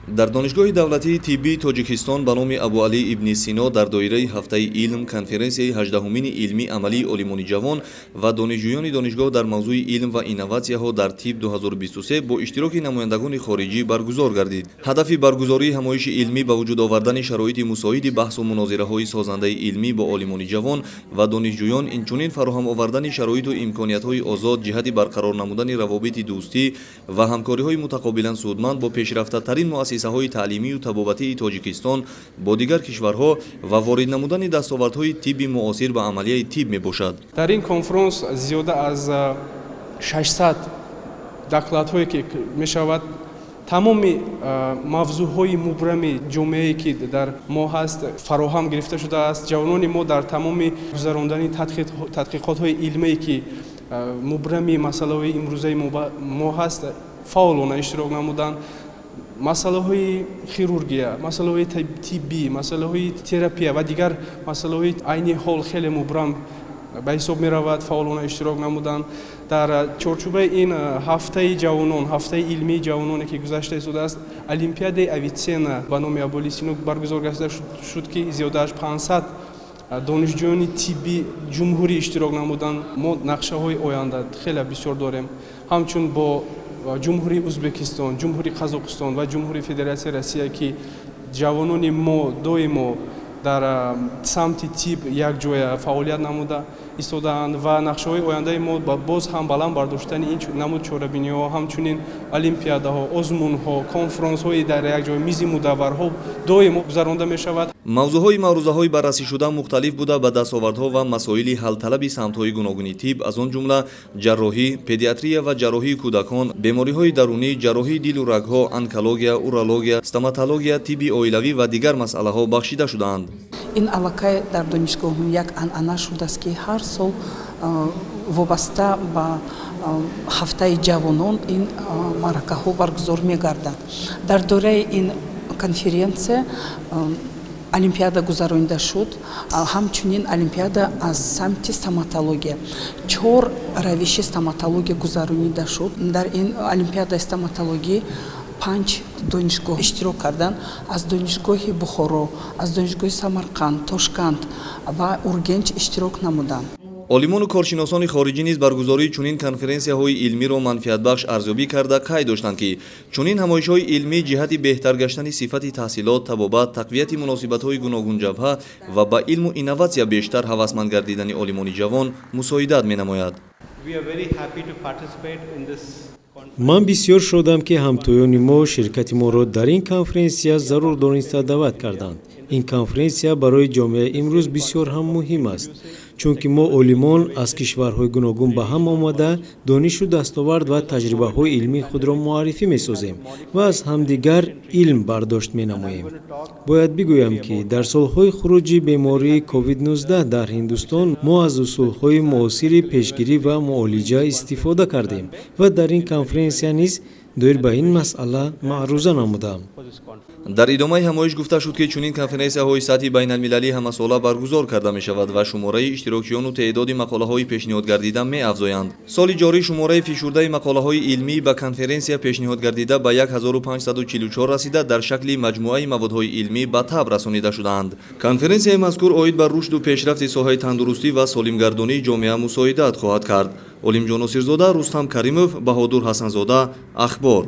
дар донишгоҳи давлатии тиббии тоҷикистон ба номи абуалӣ ибни сино дар доираи ҳафтаи илм конференсияи 18-умини илмии амалии олимони ҷавон ва донишҷӯёни донишгоҳ дар мавзӯи илм ва инноватсияҳо дар тиб 2023 бо иштироки намояндагони хориҷӣ баргузор гардид. ҳадафи баргузории ҳамоиши илмӣ ба вуҷуд овардани шароити мусоиди баҳсу мунозираҳои созандаи илмӣ бо олимони ҷавон ва донишҷӯён, инчунин фароҳам овардани шароиту имкониятҳои озод ҷиҳати барқарор намудани равобити дӯстӣ ва ҳамкориҳои мутақобилан судманд бо пешрафтатарин муассисаҳои таълимию табобатии Тоҷикистон бо дигар кишварҳо ва ворид намудани дастовардҳои тибби муосир ба амалияи тиб мебошад. Дар ин конференс зиёда аз 600 докладҳое ки мешавад тамоми мавзӯъҳои мубрами ҷомеае ки дар мо ҳаст фароҳам гирифта шудааст. ҷавонони мо дар тамоми гузарондани тадқиқотҳои илмие ки мубрами масъалаҳои имрӯзаи мо ҳаст фаъолона иштирок намуданд. масъалаҳои хирургия, масъалаҳои тиббӣ, масъалаҳои терапия ва дигар масъалаҳои айни ҳол хеле мубрам ба ҳисоб меравад, фаъолона иштирок намуданд. дар чорчӯбаи ин ҳафтаи ҷавонон, ҳафтаи илмии ҷавононе ки гузашта истодааст, олимпиадаи авитсена ба номи абуалӣ сино баргузор гардида шуд ки зиёда аз 500 донишҷӯёни тиббӣ ҷумҳурӣ иштирок намуданд. мо нақшаҳои оянда хеле бисёр дорем, ҳамчун бо ҷумҳурии Ӯзбекистон, ҷумҳурии Қазоқистон ва ҷумҳурии Федератсияи Россия ки ҷавонони мо доимо дар самти тиб якҷоя фаъолият намуда истодаанд ва нақшаҳои ояндаи мо боз ҳам баланд бардоштани ин намуд чорабиниҳо, ҳамчунин олимпиадаҳо, озмунҳо, конференсҳои дар якҷоя, мизи мудавварҳо доимо гузаронда мешавад. мавзӯъҳои маърузаҳои баррасишуда мухталиф буда ба дастовардҳо ва масоили ҳалталаби самтҳои гуногуни тиб, аз он ҷумла ҷарроҳӣ, педиатрия ва ҷарроҳии кӯдакон, бемориҳои дарунӣ, ҷарроҳии дилу рагҳо, онкология, урология, стоматология, тибби оилавӣ ва дигар масъалаҳо бахшида шудаанд. ин аллакай дар донишгоҳ як анъана шудааст ки ҳар сол вобаста ба ҳафтаи ҷавонон ин маъракаҳо баргузор мегарданд. дар дораи ин конференсия олимпиада гузаронида шуд, ҳамчунин олимпиада аз самти стоматология. 4 равиши стоматология гузаронида шуд. дар ин олимпиадаи стоматологӣ 5 донишгоҳ иштирок карданд. аз донишгоҳи Бухоро, аз донишгоҳи Самарқанд, Тошканд ва Ургенч иштирок намуданд. олимону коршиносони хориҷӣ низ баргузории чунин конференсияҳои илмиро манфиатбахш арзёбӣ карда қайд доштанд ки чунин ҳамоишҳои илмӣ ҷиҳати беҳтар гаштани сифати таҳсилот, табобат, тақвияти муносибатҳои гуногунҷабҳа ва ба илму инноватсия бештар ҳавасманд гардидани олимони ҷавон мусоидат менамояд. ман бисёр шодам ки ҳамтоёни мо ширкати моро дар ин конференсия зарур дониста даъват карданд. ин конференсия барои ҷомеа имрӯз бисёр ҳам муҳим аст, чунки мо олимон аз кишварҳои гуногун ба ҳам омада донишу дастовард ва таҷрибаҳои илмии худро муаррифӣ месозем ва аз ҳамдигар илм бардошт менамоем. бояд бигӯям ки дар солҳои хуруҷи бемории COVID-19 дар Ҳиндустон мо аз усулҳои муосири пешгирӣ ва муолиҷа истифода кардем ва дар ин конференсия низ доир ба ин масъала маъруза намудам. дар идомаи ҳамоиш гуфта шуд ки чунин конференсияҳои сатҳи байналмилалӣ ҳамасола баргузор карда мешавад ва шумораи иштирокчиёну теъдоди мақолаҳои пешниҳодгардида меафзоянд. соли ҷорӣ шумораи фишурдаи мақолаҳои илмӣ ба конференсия пешниҳодгардида ба 1544 расида дар шакли маҷмӯаи маводҳои илмӣ ба таб расонида шудаанд. конференсияи мазкур оид ба рушду пешрафти соҳаи тандурустӣ ва солимгардонии ҷомеа мусоидат хоҳад кард. олимҷон Носирзода, Рустам Каримов, Баҳодур Ҳасанзода, Ахбор.